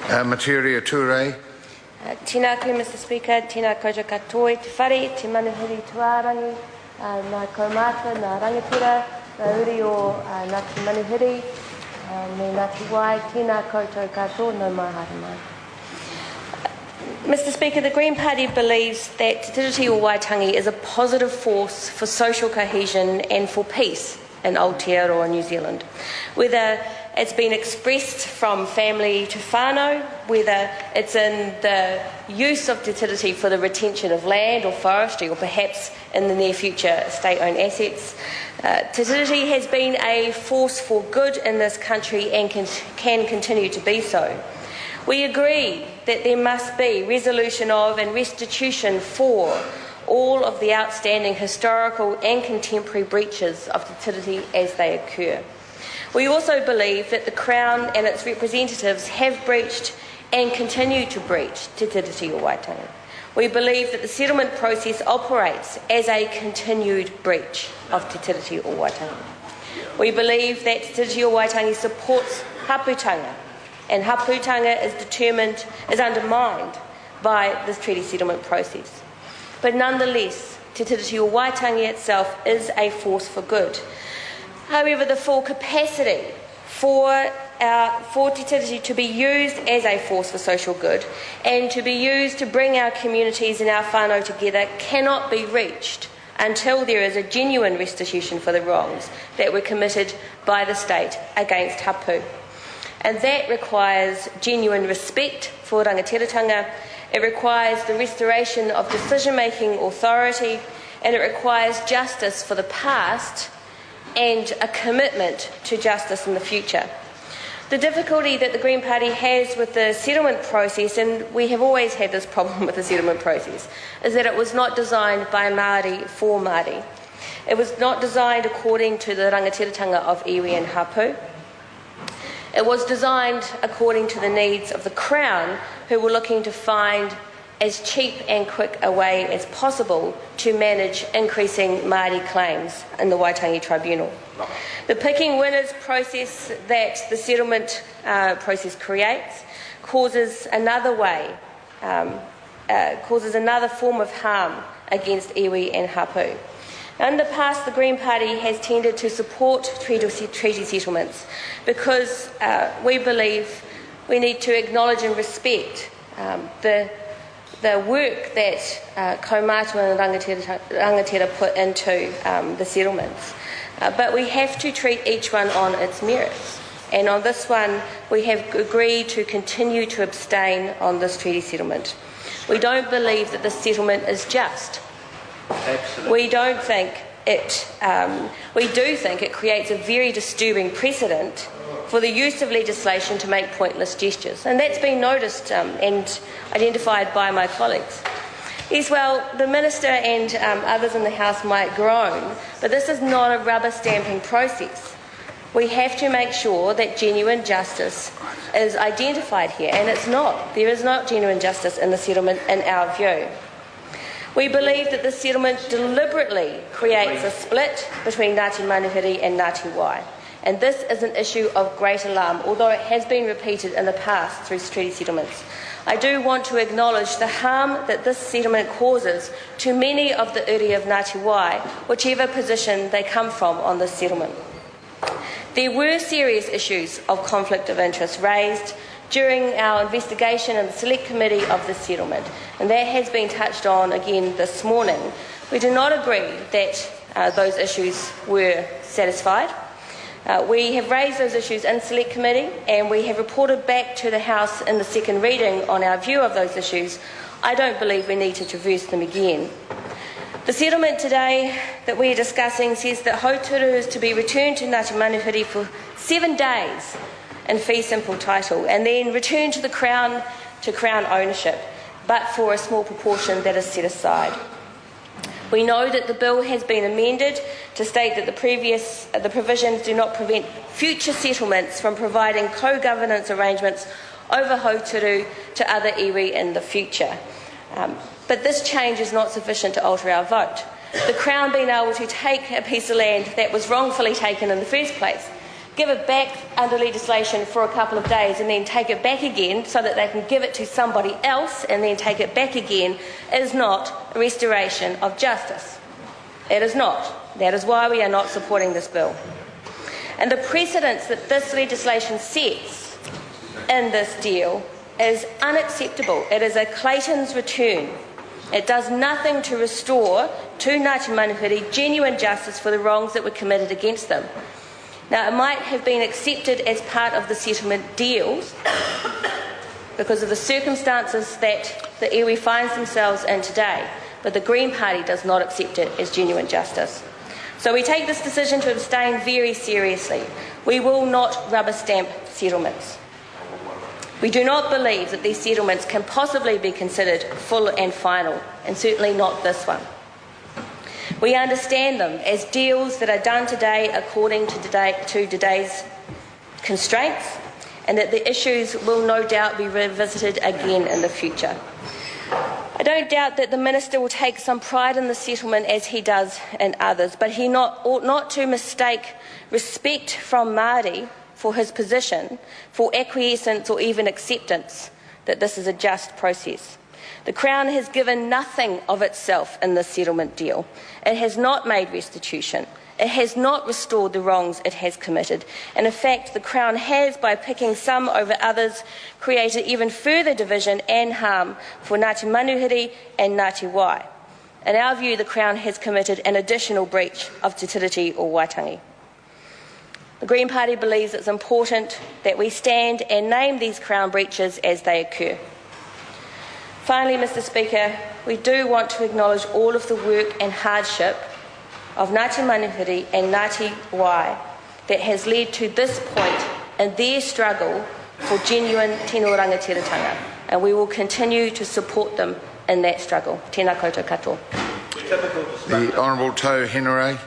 Manuhiri Ture. Tēnā koe, Mr Speaker, tēnā koutou katoa, te whare, te manuhiri tuārangi, nā kaumata, nā rangatira, nā uri o Ngāti Manuhiri, me Ngāti Wai, tēnā koutou katoa, no mai haere mai. Mr Speaker, the Green Party believes that Te Tiriti o Waitangi is a positive force for social cohesion and for peace in Aotearoa, New Zealand. Whether it's been expressed from family to whānau, whether it's in the use of Te Tiriti for the retention of land or forestry, or perhaps in the near future state-owned assets. Te Tiriti has been a force for good in this country and can continue to be so. We agree that there must be resolution of and restitution for all of the outstanding historical and contemporary breaches of Te Tiriti as they occur. We also believe that the Crown and its representatives have breached and continue to breach Te Tiriti o Waitangi. We believe that the settlement process operates as a continued breach of Te Tiriti o Waitangi. We believe that Te Tiriti o Waitangi supports haputanga, and haputanga is undermined by this treaty settlement process. But nonetheless, Te Tiriti o Waitangi itself is a force for good. However, the full capacity for Te Tiriti to be used as a force for social good and to be used to bring our communities and our whānau together cannot be reached until there is a genuine restitution for the wrongs that were committed by the state against hapu. And that requires genuine respect for rangatiratanga, it requires the restoration of decision-making authority, and it requires justice for the past and a commitment to justice in the future. The difficulty that the Green Party has with the settlement process, and we have always had this problem with the settlement process, is that it was not designed by Māori for Māori. It was not designed according to the rangatiratanga of iwi and hapu. It was designed according to the needs of the Crown, who were looking to find as cheap and quick a way as possible to manage increasing Māori claims in the Waitangi Tribunal. The picking winners process that the settlement process creates causes another form of harm against iwi and hapu. Now, in the past, the Green Party has tended to support treaty settlements because we believe we need to acknowledge and respect the work that kaumātua and rangatira put into the settlements. But we have to treat each one on its merits. And on this one, we have agreed to continue to abstain on this treaty settlement. We don't believe that this settlement is just. Absolutely. We do think it creates a very disturbing precedent for the use of legislation to make pointless gestures. And that's been noticed and identified by my colleagues. Yes, well, the Minister and others in the House might groan, but this is not a rubber stamping process. We have to make sure that genuine justice is identified here, and it's not. There is not genuine justice in the settlement in our view. We believe that the settlement deliberately creates a split between Ngāti Manuhiri and Ngāti Wai. And this is an issue of great alarm, although it has been repeated in the past through treaty settlements. I do want to acknowledge the harm that this settlement causes to many of the uri of Ngāti Wai, whichever position they come from on this settlement. There were serious issues of conflict of interest raised during our investigation in the Select Committee of the settlement, and that has been touched on again this morning. We do not agree that those issues were satisfied. We have raised those issues in Select Committee, and we have reported back to the House in the second reading on our view of those issues. I don't believe we need to traverse them again. The settlement today that we are discussing says that Hauturu is to be returned to Ngāti Manuhiri for 7 days in fee simple title, and then returned to the Crown to Crown ownership, but for a small proportion that is set aside. We know that the bill has been amended to state that the provisions do not prevent future settlements from providing co-governance arrangements over Hauturu to other iwi in the future. But this change is not sufficient to alter our vote. The Crown being able to take a piece of land that was wrongfully taken in the first place give it back under legislation for a couple of days and then take it back again so that they can give it to somebody else and then take it back again is not a restoration of justice. It is not. That is why we are not supporting this bill. And the precedence that this legislation sets in this deal is unacceptable. It is a Clayton's return. It does nothing to restore to Ngāti Manuhiri genuine justice for the wrongs that were committed against them. Now, it might have been accepted as part of the settlement deals because of the circumstances that the iwi finds themselves in today, but the Green Party does not accept it as genuine justice. So we take this decision to abstain very seriously. We will not rubber stamp settlements. We do not believe that these settlements can possibly be considered full and final, and certainly not this one. We understand them as deals that are done today according to today's constraints, and that the issues will no doubt be revisited again in the future. I don't doubt that the Minister will take some pride in the settlement as he does in others, but he ought not to mistake respect from Māori for his position for acquiescence or even acceptance that this is a just process. The Crown has given nothing of itself in this settlement deal. It has not made restitution. It has not restored the wrongs it has committed. And in fact, the Crown has, by picking some over others, created even further division and harm for Ngāti Manuhiri and Ngāti Wai. In our view, the Crown has committed an additional breach of Te Tiriti o Waitangi. The Green Party believes it's important that we stand and name these Crown breaches as they occur. Finally, Mr Speaker, we do want to acknowledge all of the work and hardship of Ngāti Manuhiri and Ngāti Wai that has led to this point in their struggle for genuine tino rangatiratanga, and we will continue to support them in that struggle. Tēnā koutou katoa. The Honourable Tau Henare.